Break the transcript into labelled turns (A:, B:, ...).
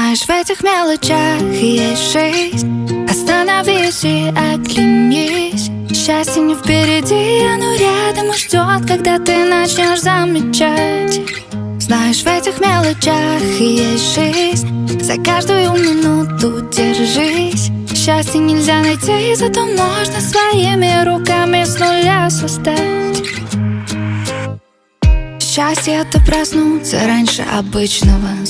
A: Знаешь, в этих мелочах есть жизнь. Остановись и оглянись. Счастье не впереди, оно рядом и ждет, когда ты начнешь замечать. Знаешь, в этих мелочах есть жизнь. За каждую минуту держись. Счастье нельзя найти, зато можно своими руками с нуля создать. Счастье — это проснуться раньше обычного.